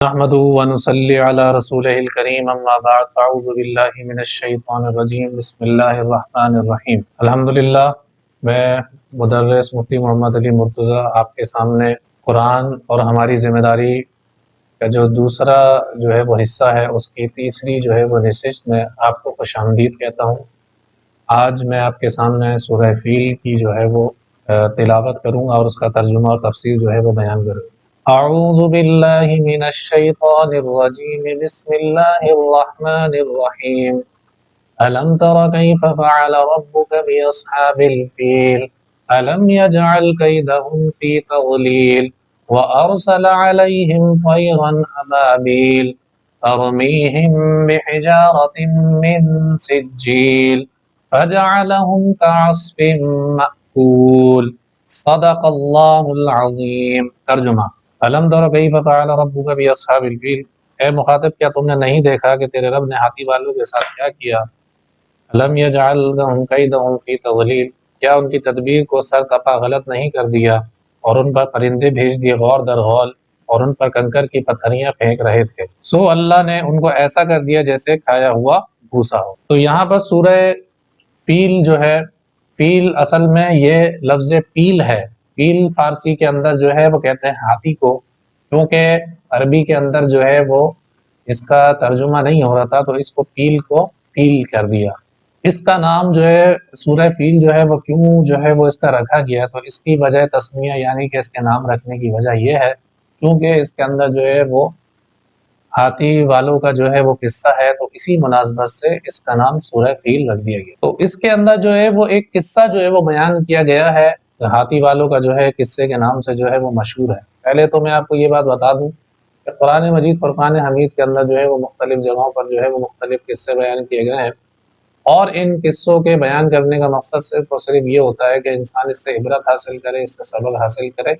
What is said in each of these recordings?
نحمده ونصلي على رسوله الكريم اما بعد فاعوذ بالله من الشیطان الرجیم بسم اللہ الرحمن الرحیم الحمدللہ۔ میں مدرس مفتی محمد علی مرتضیٰ آپ کے سامنے قرآن اور ہماری ذمہ داری کا جو دوسرا جو ہے وہ حصہ ہے، اس کی تیسری جو ہے وہ نشست میں آپ کو خوش آمدید کہتا ہوں۔ آج میں آپ کے سامنے سورہ فیل کی جو ہے وہ تلاوت کروں گا اور اس کا ترجمہ اور تفسیر جو ہے وہ بیان کروں گا۔ اعوذ باللہ من الشیطان الرجیم بسم اللہ الرحمن الرحیم الم تر کیف فعل ربک باصحاب الفیل الم یجعل کیدہم فی تضلیل وارسل علیہم طیرا ابابیل ترمیہم بحجارۃ من سجیل فجعلہم کعصف مأکول۔ صدق اللہ العظیم۔ ترجمہ: الم تر کیف فعل ربک باصحاب الفیل، اے مخاطب کیا تم نے نہیں دیکھا کہ تیرے رب نے ہاتھی والوں کے ساتھ کیا کیا؟ الم یجعل کیدہم فی تضلیل، کیا ان کی تدبیر کو سر تپا غلط نہیں کر دیا اور ان پر پرندے بھیج دیے غور در غول اور ان پر کنکر کی پتھریاں پھینک رہے تھے، سو اللہ نے ان کو ایسا کر دیا جیسے کھایا ہوا بھوسا ہو۔ تو یہاں پر سورہ فیل جو ہے، فیل اصل میں یہ لفظ پیل ہے۔ پیل فارسی کے اندر جو ہے وہ کہتے ہیں ہاتھی کو، کیونکہ عربی کے اندر جو ہے وہ اس کا ترجمہ نہیں ہو رہا تھا تو اس کو پیل کو فیل کر دیا۔ اس کا نام جو ہے سورہ فیل جو ہے وہ کیوں جو ہے وہ اس کا رکھا گیا، تو اس کی وجہ تسمیہ یعنی کہ اس کے نام رکھنے کی وجہ یہ ہے کیونکہ اس کے اندر جو ہے وہ ہاتھی والوں کا جو ہے وہ قصہ ہے، تو اسی مناسبت سے اس کا نام سورہ فیل رکھ دیا گیا۔ تو اس کے اندر جو ہے وہ ایک قصہ جو ہے وہ بیان کیا گیا ہے، ہاتھی والوں کا جو ہے قصے کے نام سے جو ہے وہ مشہور ہے۔ پہلے تو میں آپ کو یہ بات بتا دوں کہ قرآن مجید فرقان حمید کے اندر جو ہے وہ مختلف جگہوں پر جو ہے وہ مختلف قصے بیان کیے گئے ہیں، اور ان قصوں کے بیان کرنے کا مقصد صرف اور صرف یہ ہوتا ہے کہ انسان اس سے عبرت حاصل کرے، اس سے سبق حاصل کرے،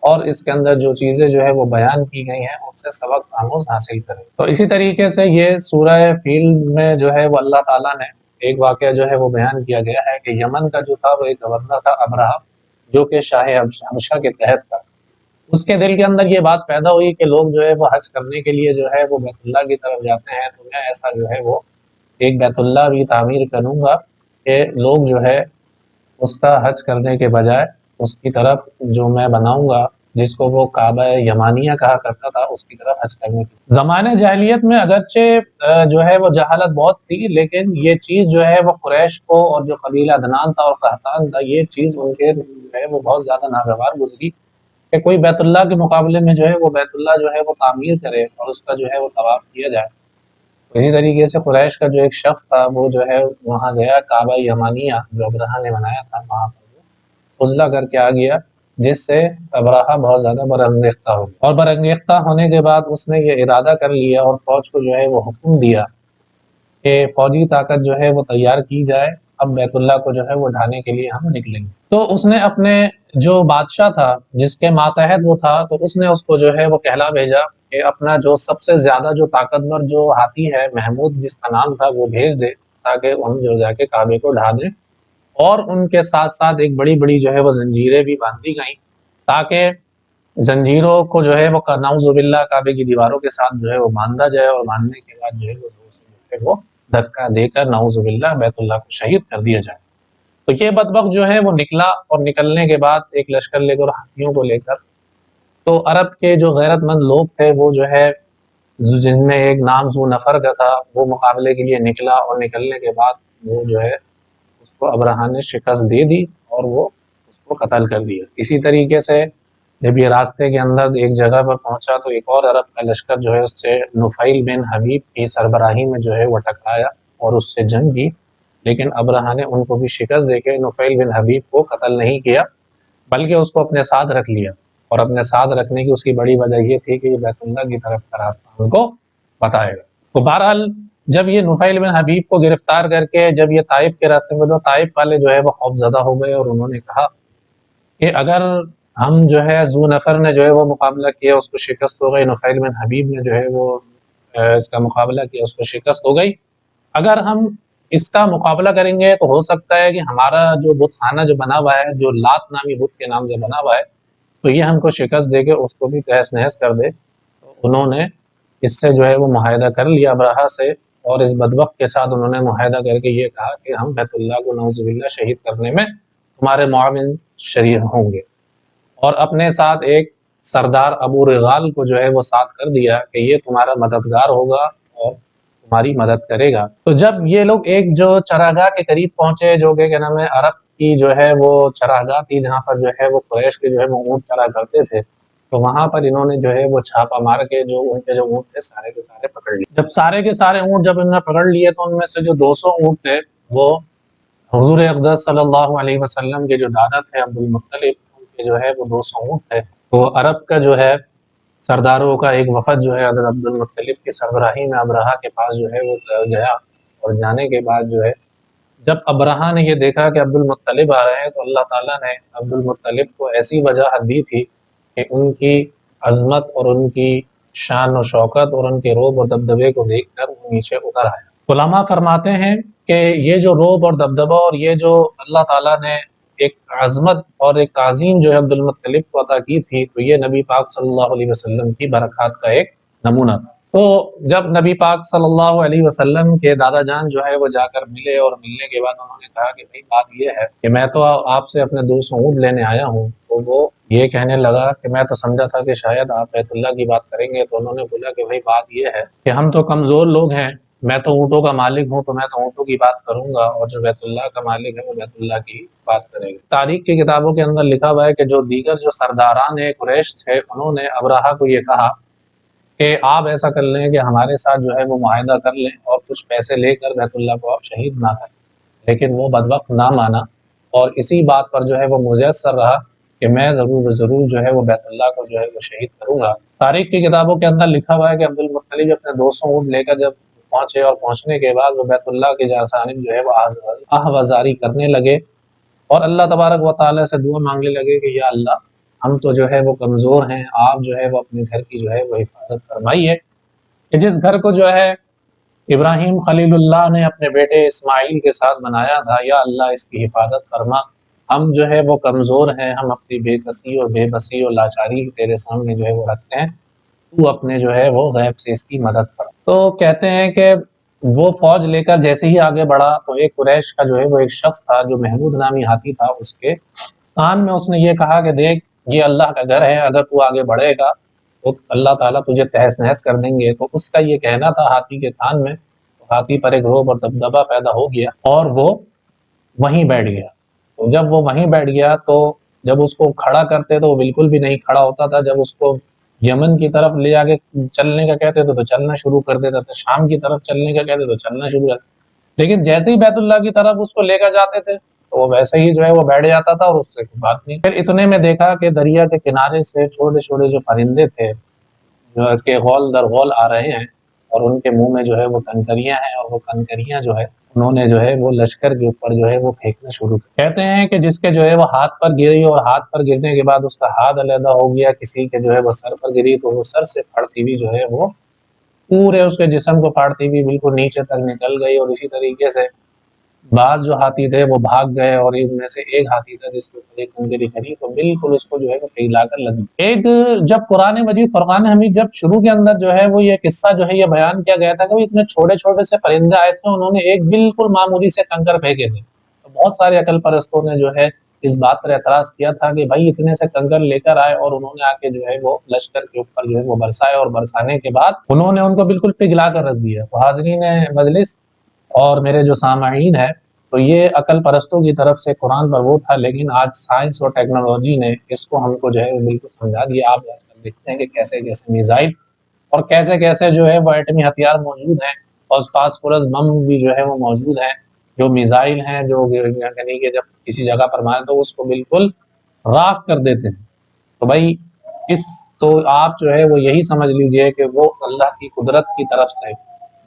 اور اس کے اندر جو چیزیں جو ہے وہ بیان کی گئی ہیں ان سے سبق آموز حاصل کرے۔ تو اسی طریقے سے یہ سورہ فیل میں جو ہے وہ اللہ تعالیٰ نے ایک واقعہ جو ہے وہ بیان کیا گیا ہے کہ یمن کا جو تھا وہ ایک گورنر تھا ابرہہ، جو کہ شاہ حبشہ کے تحت تھا۔ اس کے دل کے اندر یہ بات پیدا ہوئی کہ لوگ جو ہے وہ حج کرنے کے لیے جو ہے وہ بیت اللہ کی طرف جاتے ہیں، تو میں ایسا جو ہے وہ ایک بیت اللہ بھی تعمیر کروں گا کہ لوگ جو ہے اس کا حج کرنے کے بجائے اس کی طرف جو میں بناؤں گا، جس کو وہ کعبہ یمانیہ کہا کرتا تھا، اس کی طرف حج کرنے کی۔ زمانے جاہلیت میں اگرچہ جو ہے وہ جہالت بہت تھی، لیکن یہ چیز جو ہے وہ قریش کو اور جو قبیلہ عدنان تھا اور قحطان تھا، یہ چیز ان کے جو ہے وہ بہت زیادہ ناگوار گزری کہ کوئی بیت اللہ کے مقابلے میں جو ہے وہ بیت اللہ جو ہے وہ تعمیر کرے اور اس کا جو ہے وہ طواف کیا جائے۔ اسی طریقے سے قریش کا جو ایک شخص تھا وہ جو ہے وہاں گیا، کعبہ یمانیہ جو ابرہہ نے بنایا تھا وہاں پر عزلہ کر کے آ گیا، جس سے ابرہہ بہت زیادہ برانگیختہ ہو گیا، اور برانگیختہ ہونے کے بعد اس نے یہ ارادہ کر لیا اور فوج کو جو ہے وہ حکم دیا کہ فوجی طاقت جو ہے وہ تیار کی جائے، اب بیت اللہ کو جو ہے وہ ڈھانے کے لیے ہم نکلیں گے۔ تو اس نے اپنے جو بادشاہ تھا جس کے ماتحت وہ تھا، تو اس نے اس کو جو ہے وہ کہلا بھیجا کہ اپنا جو سب سے زیادہ جو طاقتور جو ہاتھی ہے محمود جس کا نام تھا وہ بھیج دے، تاکہ ہم جو جا کے کعبے کو ڈھا دیں۔ اور ان کے ساتھ ساتھ ایک بڑی بڑی جو ہے وہ زنجیریں بھی باندھی گئیں، تاکہ زنجیروں کو جو ہے وہ نعوذ باللہ کعبے کی دیواروں کے ساتھ جو ہے وہ باندھا جائے، اور باندھنے کے بعد جو ہے وہ زور سے جو ہے وہ دھکا دے کر نعوذ باللہ بیت اللہ کو شہید کر دیا جائے۔ تو یہ بدبخت جو ہے وہ نکلا، اور نکلنے کے بعد ایک لشکر لے کر ہاتھیوں کو لے کر، تو عرب کے جو غیرت مند لوگ تھے وہ جو ہے جن میں ایک نام ذو نفر کا تھا، وہ مقابلے کے لیے نکلا، اور نکلنے کے بعد وہ جو ہے اس کو ابرہہ نے شکست دے دی اور وہ اس کو قتل کر دیا۔ اسی طریقے سے جب یہ راستے کے اندر ایک جگہ پر پہنچا تو ایک اور عرب کا لشکر جو ہے اس سے نفیل بن حبیب کی سربراہی میں جو ہے وہ ٹکرایا اور اس سے جنگ کی، لیکن ابرہہ نے ان کو بھی شکست دے کے نفیل بن حبیب کو قتل نہیں کیا، بلکہ اس کو اپنے ساتھ رکھ لیا، اور اپنے ساتھ رکھنے کی اس کی بڑی وجہ یہ تھی کہ یہ بیت اللہ کی طرف کا راستہ ان کو بتائے گا۔ تو بہرحال جب یہ نفیل بن حبیب کو گرفتار کر کے جب یہ طائف کے راستے میں، تو طائف والے جو ہے وہ خوف زدہ ہو گئے، اور انہوں نے کہا کہ اگر ہم جو ہے ذو نفر نے جو ہے وہ مقابلہ کیا، اس کو شکست ہو گئی، نفیل بن حبیب نے جو ہے وہ اس کا مقابلہ کیا، اس کو شکست ہو گئی، اگر ہم اس کا مقابلہ کریں گے تو ہو سکتا ہے کہ ہمارا جو بت خانہ جو بنا ہوا ہے، جو لات نامی بت کے نام سے بنا ہوا ہے، تو یہ ہم کو شکست دے کے اس کو بھی تہس نہس کر دے۔ تو انہوں نے اس سے جو ہے وہ معاہدہ کر لیا ابرہہ سے، اور اس بدبخت کے ساتھ انہوں نے معاہدہ کر کے یہ کہا کہ ہم بیت اللہ کو نعوذ باللہ شہید کرنے میں تمہارے معاون شریک ہوں گے، اور اپنے ساتھ ایک سردار ابو رغال کو جو ہے وہ ساتھ کر دیا کہ یہ تمہارا مددگار ہوگا اور تمہاری مدد کرے گا۔ تو جب یہ لوگ ایک جو چراگاہ کے قریب پہنچے، جو کہ کیا نام ہے عرب کی جو ہے وہ چراگاہ تھی، جہاں پر جو ہے وہ قریش کے جو ہے وہ اونٹ چرا کرتے تھے، تو وہاں پر انہوں نے جو ہے وہ چھاپا مار کے جو ان کے جو اونٹ تھے سارے کے سارے پکڑ لیے۔ جب سارے کے سارے اونٹ جب انہوں نے پکڑ لیے تو ان میں سے جو 200 اونٹ تھے وہ حضور اقدس صلی اللہ علیہ وسلم کے جو دادا تھے عبد المطلب، ان کے جو ہے وہ 200 اونٹ تھے۔ تو عرب کا جو ہے سرداروں کا ایک وفد جو ہے حضرت عبد المطلب کی سربراہی میں ابرہہ کے پاس جو ہے وہ گیا، اور جانے کے بعد جو ہے جب ابرہہ نے یہ دیکھا کہ عبد المطلب آ رہے ہیں تو اللہ تعالیٰ نے عبد المطلب کو ایسی وجاہت دی تھی کہ ان کی عظمت اور ان کی شان و شوکت اور ان کے روب اور دبدبے کو دیکھ کر وہ نیچے اتر آیا۔ علماء فرماتے ہیں کہ یہ جو روب اور دبدبہ اور یہ جو اللہ تعالیٰ نے ایک عظمت اور ایک تعظیم جو ہے عبد المطلب کو عطا کی تھی، تو یہ نبی پاک صلی اللہ علیہ وسلم کی برکات کا ایک نمونہ تھا۔ تو جب نبی پاک صلی اللہ علیہ وسلم کے دادا جان جو ہے وہ جا کر ملے، اور ملنے کے بعد انہوں نے کہا کہ بھئی بات یہ ہے کہ میں تو آپ سے اپنے 200 اونٹ لینے آیا ہوں، تو وہ یہ کہنے لگا کہ میں تو سمجھا تھا کہ شاید آپ بیت اللہ کی بات کریں گے۔ تو انہوں نے بولا کہ بھئی بات یہ ہے کہ ہم تو کمزور لوگ ہیں، میں تو اونٹوں کا مالک ہوں، تو میں تو اونٹوں کی بات کروں گا، اور جو بیت اللہ کا مالک ہے وہ بیت اللہ کی بات کرے گا۔ تاریخ کی کتابوں کے اندر لکھا ہوا ہے کہ جو دیگر جو سرداران قریش تھے انہوں نے ابرہہ کو یہ کہا کہ آپ ایسا کر لیں کہ ہمارے ساتھ جو ہے وہ معاہدہ کر لیں اور کچھ پیسے لے کر بیت اللہ کو آپ شہید نہ کریں، لیکن وہ بدبخت نہ مانا، اور اسی بات پر جو ہے وہ مجسر رہا کہ میں ضرور جو ہے وہ بیت اللہ کو جو ہے وہ شہید کروں گا۔ تاریخ کی کتابوں کے اندر لکھا ہوا ہے کہ عبد المطلب اپنے 200 اونٹ لے کر جب پہنچے، اور پہنچنے کے بعد وہ بیت اللہ کی جانب جو ہے وہ آہوازاری کرنے لگے، اور اللہ تبارک و تعالیٰ سے دعا مانگنے لگے کہ یا اللہ ہم تو جو ہے وہ کمزور ہیں، آپ جو ہے وہ اپنے گھر کی جو ہے وہ حفاظت فرمائیے، کہ جس گھر کو جو ہے ابراہیم خلیل اللہ نے اپنے بیٹے اسماعیل کے ساتھ بنایا تھا، یا اللہ اس کی حفاظت فرما، ہم جو ہے وہ کمزور ہیں، ہم اپنی بے کسی اور بے بسی اور لاچاری تیرے سامنے جو ہے وہ رکھتے ہیں، تو اپنے جو ہے وہ غیب سے اس کی مدد فرما۔ تو کہتے ہیں کہ وہ فوج لے کر جیسے ہی آگے بڑھا تو ایک قریش کا جو ہے وہ ایک شخص تھا جو محمود نامی ہاتھی تھا، اس کے کان میں اس نے یہ کہا کہ دیکھ یہ اللہ کا گھر ہے، اگر تو آگے بڑھے گا تو اللہ تعالیٰ تجھے تہس نہس کر دیں گے۔ تو اس کا یہ کہنا تھا ہاتھی کے کان میں، تو ہاتھی پر ایک روب اور دبدبہ پیدا ہو گیا، اور وہ وہیں بیٹھ گیا۔ تو جب وہ وہیں بیٹھ گیا تو جب اس کو کھڑا کرتے تو وہ بالکل بھی نہیں کھڑا ہوتا تھا، جب اس کو یمن کی طرف لے آگے چلنے کا کہتے تو چلنا شروع کر دیتا تھا، شام کی طرف چلنے کا کہتے تو چلنا شروع کر دیتا، لیکن جیسے ہی بیت اللہ کی طرف اس کو لے کر جاتے تھے تو وہ ویسے ہی جو ہے وہ بیٹھ جاتا تھا، اور اس سے کوئی بات نہیں۔ پھر اتنے میں دیکھا کہ دریا کے کنارے سے چھوٹے چھوٹے جو پرندے تھے جو کہ غول در غول آ رہے ہیں، اور ان کے منہ میں جو ہے وہ کنکریاں ہیں، اور وہ کنکریاں جو ہے انہوں نے جو ہے وہ لشکر کے اوپر جو ہے وہ پھینکنا شروع کیا۔ کہتے ہیں کہ جس کے جو ہے وہ ہاتھ پر گری، اور ہاتھ پر گرنے کے بعد اس کا ہاتھ علیحدہ ہو گیا، کسی کے جو ہے وہ سر پر گری تو وہ سر سے پھڑتی ہوئی جو ہے وہ پورے اس کے جسم کو پھاڑتی ہوئی بالکل نیچے تک نکل گئی، اور اسی طریقے سے بعض جو ہاتھی تھے وہ بھاگ گئے، اور ان میں سے ایک ہاتھی تھا جس کے اوپر ایک کنکری کھری تو بالکل اس کو جو ہے وہ پگھلا کر لگی۔ ایک جب قرآن مجید فرقان حمید جب شروع کے اندر جو ہے وہ یہ قصہ جو ہے یہ بیان کیا گیا تھا کہ اتنے چھوٹے چھوٹے سے پرندے آئے تھے، انہوں نے ایک بالکل معمولی سے کنکر پھینکے تھے، تو بہت سارے عقل پرستوں نے جو ہے اس بات پر اعتراض کیا تھا کہ بھائی اتنے سے کنکر لے کر آئے، اور انہوں نے آ کے جو ہے وہ لشکر کے اوپر جو ہے وہ برسائے، اور برسانے کے بعد انہوں نے ان کو بالکل پگھلا کر رکھ دیا۔ تو حاضرین مجلس اور میرے جو سامعین ہیں، تو یہ عقل پرستوں کی طرف سے قرآن پر وہ تھا، لیکن آج سائنس اور ٹیکنالوجی نے اس کو ہم کو جو ہے بالکل سمجھا دیا۔ آپ آج کل دیکھتے ہیں کہ کیسے کیسے میزائل اور کیسے کیسے جو ہے وہ ایٹمی ہتھیار موجود ہیں، اور فاسفورس بم بھی جو ہے وہ موجود ہیں، جو میزائل ہیں جو یعنی کہ جب کسی جگہ پر مارے تو اس کو بالکل راکھ کر دیتے ہیں۔ تو بھائی تو آپ جو ہے وہ یہی سمجھ لیجئے کہ وہ اللہ کی قدرت کی طرف سے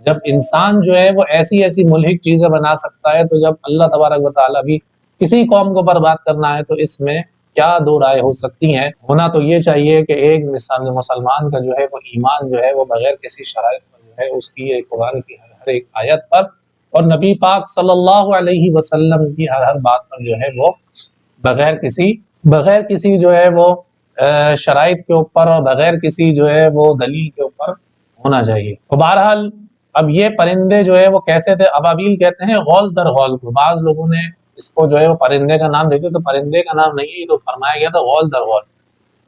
جب انسان جو ہے وہ ایسی ایسی ملحق چیزیں بنا سکتا ہے، تو جب اللہ تبارک و تعالیٰ بھی کسی قوم کو برباد کرنا ہے تو اس میں کیا دو رائے ہو سکتی ہیں؟ ہونا تو یہ چاہیے کہ ایک مسلمان کا جو ہے وہ ایمان جو ہے وہ بغیر کسی شرائط پر جو ہے اس کی قرآن کی ہر ایک آیت پر اور نبی پاک صلی اللہ علیہ وسلم کی ہر بات پر جو ہے وہ بغیر کسی جو ہے وہ شرائط کے اوپر اور بغیر کسی جو ہے وہ دلیل کے اوپر ہونا چاہیے۔ تو بہرحال اب یہ پرندے جو ہے وہ کیسے تھے؟ ابابیل کہتے ہیں غول در غول کو، بعض لوگوں نے اس کو جو ہے وہ پرندے کا نام دیتے تو پرندے کا نام نہیں ہے، یہ تو فرمایا گیا تھا غول در غول۔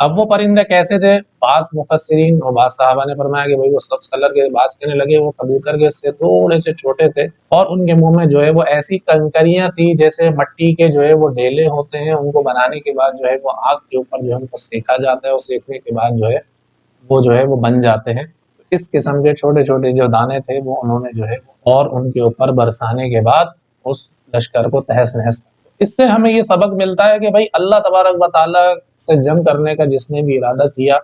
اب وہ پرندے کیسے تھے؟ بعض مفسرین اور بعض صحابہ نے فرمایا کہ بھائی وہ سبز کلر کے، بعض کہنے لگے وہ کبوتر کے سے تھوڑے سے چھوٹے تھے، اور ان کے منہ میں جو ہے وہ ایسی کنکریاں تھی جیسے مٹی کے جو ہے وہ ڈھیلے ہوتے ہیں، ان کو بنانے کے بعد جو ہے وہ آگ کے اوپر جو ہے ان کو سیکا جاتا ہے، اور سیکنے کے بعد جو ہے وہ بن جاتے ہیں۔ اس قسم کے چھوٹے چھوٹے جو دانے تھے وہ انہوں نے جو ہے اور ان کے اوپر برسانے کے بعد اس لشکر کو تہس نہس۔ اس سے ہمیں یہ سبق ملتا ہے کہ بھائی اللہ تبارک و تعالیٰ سے جنگ کرنے کا جس نے بھی ارادہ کیا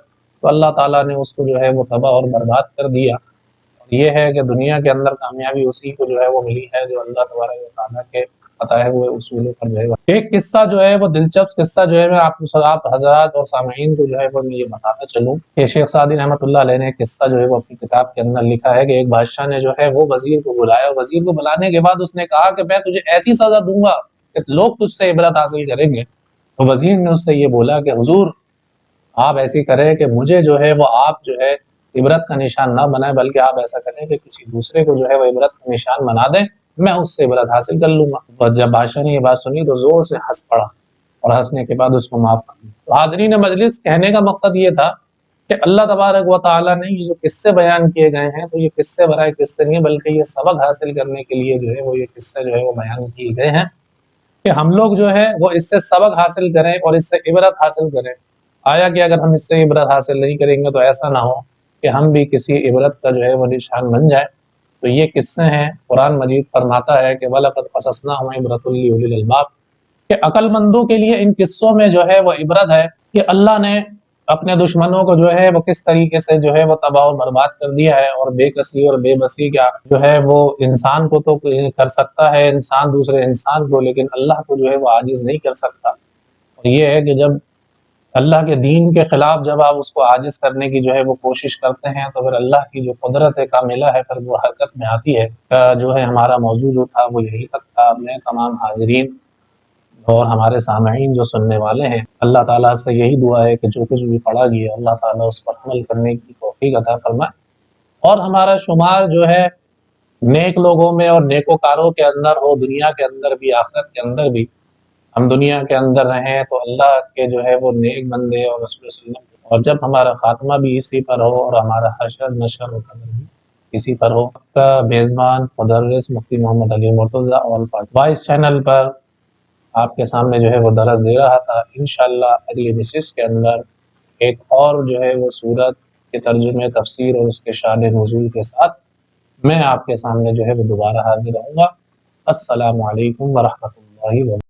تو اللہ تعالیٰ نے اس کو جو ہے وہ تباہ اور برباد کر دیا۔ اور یہ ہے کہ دنیا کے اندر کامیابی اسی کو جو ہے وہ ملی ہے جو اللہ تبارک و تعالیٰ کے بتائے ہوئے اصولوں پر جو ہے۔ ایک قصہ جو ہے وہ دلچسپ قصہ جو ہے میں آپ حضرات اور سامعین کو جو ہے وہ میں یہ بتاتا چلوں کہ شیخ سعدی رحمۃ اللہ علیہ نے ایک قصہ جو ہے وہ اپنی کتاب کے اندر لکھا ہے کہ ایک بادشاہ نے جو ہے وہ وزیر کو بلایا، وزیر کو بلانے کے بعد اس نے کہا کہ میں تجھے ایسی سزا دوں گا کہ لوگ تجھ سے عبرت حاصل کریں گے۔ تو وزیر نے اس سے یہ بولا کہ حضور آپ ایسی کریں کہ مجھے جو ہے وہ آپ جو ہے عبرت کا نشان نہ بنائیں، بلکہ آپ ایسا کریں کہ کسی دوسرے کو جو ہے وہ عبرت کا نشان بنا دیں، میں اس سے عبرت حاصل کر لوں گا۔ اور جب بادشاہ نے یہ بات سنی تو زور سے ہنس پڑا، اور ہنسنے کے بعد اس کو معاف کر دیا۔ تو حاضرین مجلس، کہنے کا مقصد یہ تھا کہ اللہ تبارک و تعالیٰ نے یہ جو قصے بیان کیے گئے ہیں تو یہ قصے برائے قصے نہیں، بلکہ یہ سبق حاصل کرنے کے لیے جو ہے وہ یہ قصے جو ہے وہ بیان کیے گئے ہیں کہ ہم لوگ جو ہے وہ اس سے سبق حاصل کریں اور اس سے عبرت حاصل کریں۔ آیا کہ اگر ہم اس سے عبرت حاصل نہیں کریں گے تو ایسا نہ ہو کہ ہم بھی کسی عبرت کا جو ہے وہ نشان بن جائے۔ تو یہ قصے ہیں، قرآن مجید فرماتا ہے کہ وَلَقَدْ قَصَصْنَاهُمْ عِبْرَةً لِأُولِي الْأَلْبَابِ، کہ عقل مندوں کے لیے ان قصوں میں جو ہے وہ عبرت ہے کہ اللہ نے اپنے دشمنوں کو جو ہے وہ کس طریقے سے جو ہے وہ تباہ و برباد کر دیا ہے، اور بے کسی اور بے بسی کا جو ہے وہ انسان کو تو کر سکتا ہے، انسان دوسرے انسان کو، لیکن اللہ کو جو ہے وہ عاجز نہیں کر سکتا۔ اور یہ ہے کہ جب اللہ کے دین کے خلاف جب آپ اس کو عاجز کرنے کی جو ہے وہ کوشش کرتے ہیں تو پھر اللہ کی جو قدرت کاملہ ہے پھر وہ حرکت میں آتی ہے۔ جو ہے ہمارا موضوع جو تھا وہ یہی تک تھا۔ میں تمام حاضرین اور ہمارے سامعین جو سننے والے ہیں، اللہ تعالیٰ سے یہی دعا ہے کہ جو کچھ بھی پڑھا گیا اللہ تعالیٰ اس پر عمل کرنے کی توفیق عطا فرمائے، اور ہمارا شمار جو ہے نیک لوگوں میں اور نیکوکاروں کے اندر ہو، دنیا کے اندر بھی آخرت کے اندر بھی۔ ہم دنیا کے اندر رہیں تو اللہ کے جو ہے وہ نیک بندے اور رسول صلی اللہ علیہ وسلم، اور جب ہمارا خاتمہ بھی اسی پر ہو اور ہمارا حشر نشر و قدر بھی اسی پر ہو۔ کا میزبان مدرس مفتی محمد علی مرتضیٰ اور وائس چینل پر آپ کے سامنے جو ہے وہ درس دے رہا تھا۔ انشاءاللہ اگلی نشست کے اندر ایک اور جو ہے وہ سورت کے ترجمے، تفسیر اور اس کے شان نزول کے ساتھ میں آپ کے سامنے جو ہے وہ دوبارہ حاضر رہوں گا۔ السلام علیکم ورحمۃ اللہ وبرکاتہ۔